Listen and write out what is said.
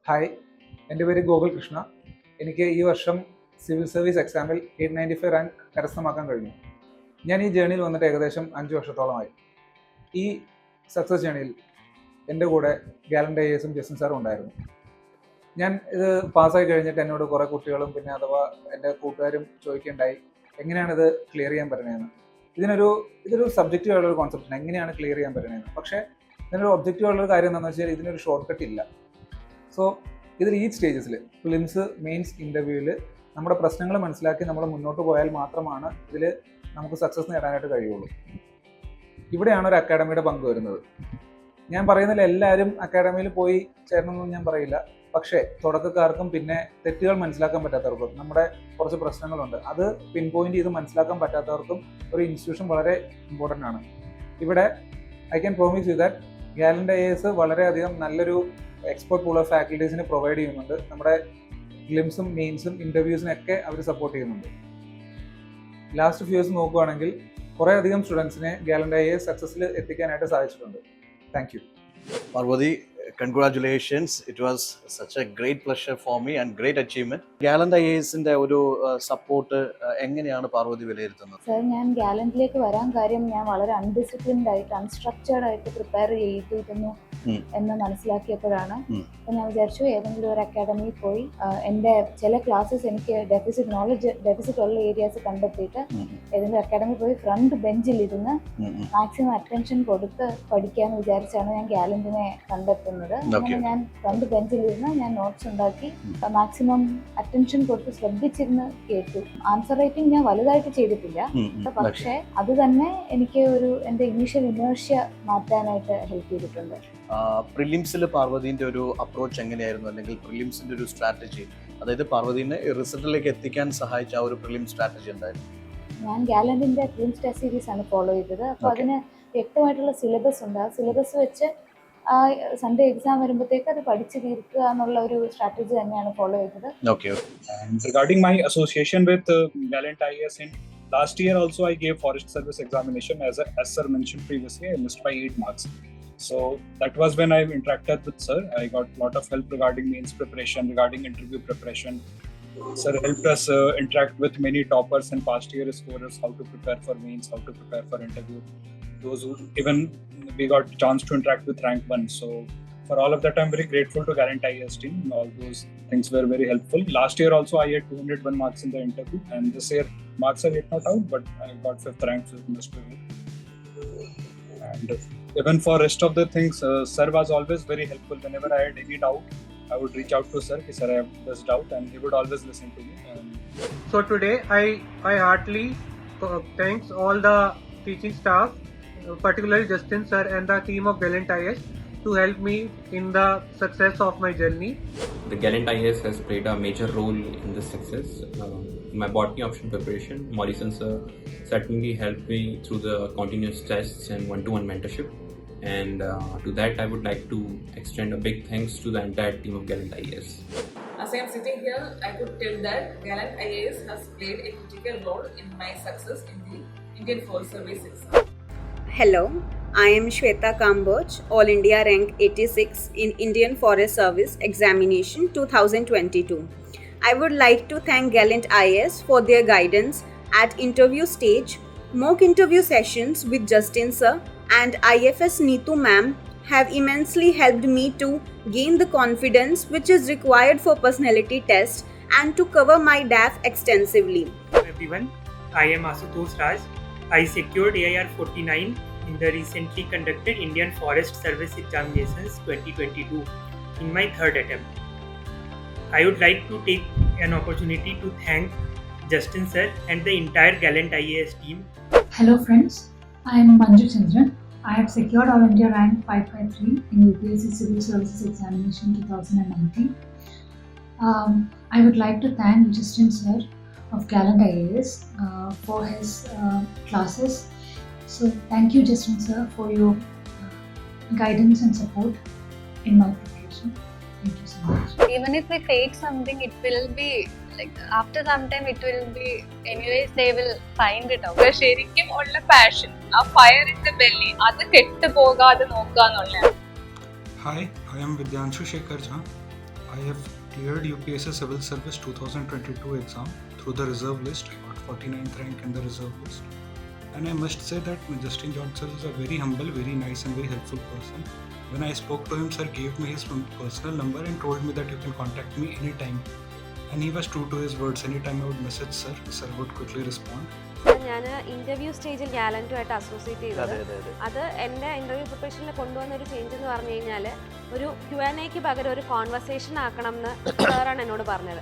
Hi, എൻ്റെ പേര് ഗോകുൽ കൃഷ്ണ. എനിക്ക് ഈ വർഷം സിവിൽ സർവീസ് എക്സാമിൽ 895 റാങ്ക് കരസ്ഥമാക്കാൻ കഴിഞ്ഞു. ഞാൻ ഈ ജേണിയിൽ വന്നിട്ട് ഏകദേശം 5 വർഷത്തോളമായി. ഈ സക്സസ് ജേണിയിൽ എൻ്റെ കൂടെ ഗാലൻ്റ് IAS ജസ്റ്റിൻ സാറും ഉണ്ടായിരുന്നു. ഞാൻ ഇത് പാസ്സായി കഴിഞ്ഞിട്ട് എന്നോട് കുറേ കുട്ടികളും പിന്നെ അഥവാ എൻ്റെ കൂട്ടുകാരും ചോദിക്കുകയുണ്ടായി എങ്ങനെയാണിത് ക്ലിയർ ചെയ്യാൻ പറ്റുന്നതെന്ന്. ഇതൊരു സബ്ജക്റ്റീവ് ആയിട്ടുള്ളൊരു കോൺസെപ്റ്റാണ്, എങ്ങനെയാണ് ക്ലിയർ ചെയ്യാൻ പറ്റുന്നതെന്ന്. പക്ഷേ ഇതിനൊരു ഒബ്ജക്റ്റീവ് ആയിട്ടുള്ള കാര്യം എന്താണെന്ന് വെച്ചാൽ ഇതിനൊരു ഷോർട്ട് കട്ട് ഇല്ല. സോ ഇതിൽ ഈ സ്റ്റേജസിൽ പ്രിലിംസ്, മെയിൻസ്, ഇൻ്റർവ്യൂവിൽ നമ്മുടെ പ്രശ്നങ്ങൾ മനസ്സിലാക്കി നമ്മൾ മുന്നോട്ട് പോയാൽ മാത്രമാണ് ഇതിൽ നമുക്ക് സക്സസ് നേടാനായിട്ട് കഴിയുള്ളൂ. ഇവിടെയാണ് ഒരു അക്കാഡമിയുടെ പങ്ക് വരുന്നത്. ഞാൻ പറയുന്നതിൽ എല്ലാവരും അക്കാഡമിയിൽ പോയി ചേരണമെന്നൊന്നും ഞാൻ പറയില്ല. പക്ഷേ തുടക്കക്കാർക്കും പിന്നെ തെറ്റുകൾ മനസ്സിലാക്കാൻ പറ്റാത്തവർക്കും നമ്മുടെ കുറച്ച് പ്രശ്നങ്ങളുണ്ട്, അത് പിൻ പോയിന്റ് ചെയ്ത് മനസ്സിലാക്കാൻ പറ്റാത്തവർക്കും ഒരു ഇൻസ്റ്റിറ്റ്യൂഷൻ വളരെ ഇമ്പോർട്ടൻ്റ് ആണ്. ഇവിടെ I can promise you that gallant IAS വളരെയധികം നല്ലൊരു എക്സ്പെർട്ട് പൂൾ ഓഫ് ഫാക്കൽറ്റീസിനെ പ്രൊവൈഡ് ചെയ്യുന്നുണ്ട്. നമ്മുടെ ഗ്ലിംസും മെയിൻസും ഇൻ്റർവ്യൂസിനൊക്കെ അവർ സപ്പോർട്ട് ചെയ്യുന്നുണ്ട്. ലാസ്റ്റ് ഫ്യൂ ഇയേഴ്സ് നോക്കുകയാണെങ്കിൽ കുറേ അധികം സ്റ്റുഡൻസിനെ ഗാലൻ്റ് IAS സക്സസ്സിൽ എത്തിക്കാനായിട്ട് സാധിച്ചിട്ടുണ്ട്. Thank you. Parvati, congratulations. It was such a great pleasure for me and great achievement. Gallant IASന്റെ ഒരു സപ്പോർട്ട് എങ്ങനെയാണ് പാർവതി വിലയിരുത്തുന്നത്? സർ, ഞാൻ ഗാലൻ്റിലേക്ക് വരാൻ കാര്യം ഞാൻ വളരെ അൺഡിസിപ്ലിൻഡ് ആയിട്ട് അൺസ്ട്രക്ചേർഡ് ആയിട്ട് പ്രിപ്പയർ ചെയ്തിരുന്നു എന്ന് മനസ്സിലാക്കിയപ്പോഴാണ്. അപ്പോൾ ഞാൻ വിചാരിച്ചു ഏതെങ്കിലും ഒരു അക്കാഡമിയിൽ പോയി എൻ്റെ ചില ക്ലാസ്സസ് എനിക്ക് ഡെഫിസിറ്റ് ഉള്ള ഏരിയാസ് കണ്ടെത്തിയിട്ട് ഏതെങ്കിലും അക്കാഡമിയിൽ പോയി ഫ്രണ്ട് ബെഞ്ചിലിരുന്ന് മാക്സിമം അറ്റൻഷൻ കൊടുത്ത് പഠിക്കാമെന്ന് വിചാരിച്ചാണ് ഞാൻ ഗാലൻ്റിനെ കണ്ടെത്തുന്നത്. അങ്ങനെ ഞാൻ ഫ്രണ്ട് ബെഞ്ചിലിരുന്ന് ഞാൻ നോട്ട്സ് ഉണ്ടാക്കി മാക്സിമം അറ്റൻഷൻ കൊടുത്ത് ശ്രദ്ധിച്ചിരുന്ന് കേട്ടു. ആൻസർ റൈറ്റിംഗ് ഞാൻ വലുതായിട്ട് ചെയ്തിട്ടില്ല, പക്ഷേ അത് തന്നെ എനിക്ക് എൻ്റെ ഇനീഷ്യൽ ഇനേർഷ്യ മാറ്റാനായിട്ട് ഹെൽപ്പ് ചെയ്തിട്ടുണ്ട്. പ്രിലിംസിൽ പാർവതിന്റെ ഒരു അപ്രോച്ച് എങ്ങനെയായിരുന്നു, അല്ലെങ്കിൽ പ്രിലിംസിന്റെ ഒരു സ്ട്രാറ്റജി, അതായത് പാർവതിനെ റിസൾട്ടിലേക്ക് എത്തിക്കാൻ സഹായിച്ച ആ ഒരു പ്രിലിം സ്ട്രാറ്റജി എന്തായിരുന്നു? ഞാൻ ഗാലൻ്റിന്റെ പ്രിലിംസ് ടെസ്റ്റ് സീരീസ് ആണ് ഫോളോ ചെയ്തത്. അപ്പോൾ അതിന് വ്യക്തമായിട്ടുള്ള സിലബസ് ഉണ്ട്. ആ സിലബസ് വെച്ച് ആ സൺഡേ എക്സാം വരുമ്പോഴത്തേക്ക് അത് പഠിച്ചു തീർക്കുക എന്നുള്ള ഒരു സ്ട്രാറ്റജി തന്നെയാണ് ഫോളോ ചെയ്തത്. Regarding my association with Gallant IAS, in last year also I gave forest service examination as sir mentioned previously. I missed by 8 marks. So that was when I interacted with sir. I got a lot of help regarding mains preparation, regarding interview preparation. Sir helped us interact with many toppers and past year scorers, how to prepare for mains, how to prepare for interview. Those who even we got chance to interact with rank 1. So for all of that I'm very grateful to Gallant IAS team. All those things were very helpful. Last year also I had 201 marks in the interview, and this year marks are yet not out, but I got 5th rank in this review. And even for rest of the things, sir was always very helpful. Whenever I had any doubt, I would reach out to sir, sir I have this doubt, and he would always listen to me. So today I heartily thanks all the teaching staff, particularly Justin sir and the team of Gallant IAS, to help me in the success of my journey. The Gallant IAS has played a major role in this success. My botany option preparation, Morrison sir certainly helped me through the continuous tests and one-to-one mentorship. And to that I would like to extend a big thanks to the entire team of Gallant IAS. As I am sitting here, I could tell that Gallant IAS has played a critical role in my success in the Indian Forest Service exam. Hello, I am Shweta Kamboj, All India Rank 86 in Indian Forest Service Examination 2022. I would like to thank Gallant IAS for their guidance at interview stage. Mock interview sessions with Justin sir and IFS Neetu ma'am have immensely helped me to gain the confidence which is required for personality test and to cover my DAF extensively. Hello everyone, I am Asutosh Raj. I secured AIR 49 in the recently conducted Indian Forest Service Examinations 2022 in my third attempt. I would like to take an opportunity to thank Justin sir and the entire Gallant IAS team. Hello friends, I am Manju Chandran. I have secured All India Rank 553 in UPSC Civil Services Examination 2019. I would like to thank Justin sir of Gallant IAS for his classes. So thank you Justin sir for your guidance and support in my preparation. Thank you so much. Even if we take something, it will be like after some time it will be anyways they will find it out. ശരിക്കും ഉള്ള passion, ആ fire in the belly, അത് കെട്ടു പോകാതെ നോക്കാന്നുള്ള. Hi, I am Vidyanshu Shekhar Jha. I have cleared UPSC Civil Service 2022 exam through the reserve list. I got 49th rank in the reserve list. And I must say that Justin George sir is a very humble, very nice and very helpful person. When I spoke to him, sir gave me his personal number and told me that you can contact me anytime. And he was true to his words. Anytime I would message sir would quickly respond. ഞാൻ interview സ്റ്റേജിൽ ഗാലൻറ്റുമായിട്ട് associate ചെയ്തത് അത് എൻ്റെ interview പ്രിപ്പറേഷനിൽ കൊണ്ടുവന്ന ഒരു change എന്ന് പറഞ്ഞു കഴിഞ്ഞാൽ ഒരു Q&Aക്ക് പകരം ഒരു കോൺവെർസേഷൻ ആക്കണം എന്ന് സാറാണ് എന്നോട് പറഞ്ഞത്.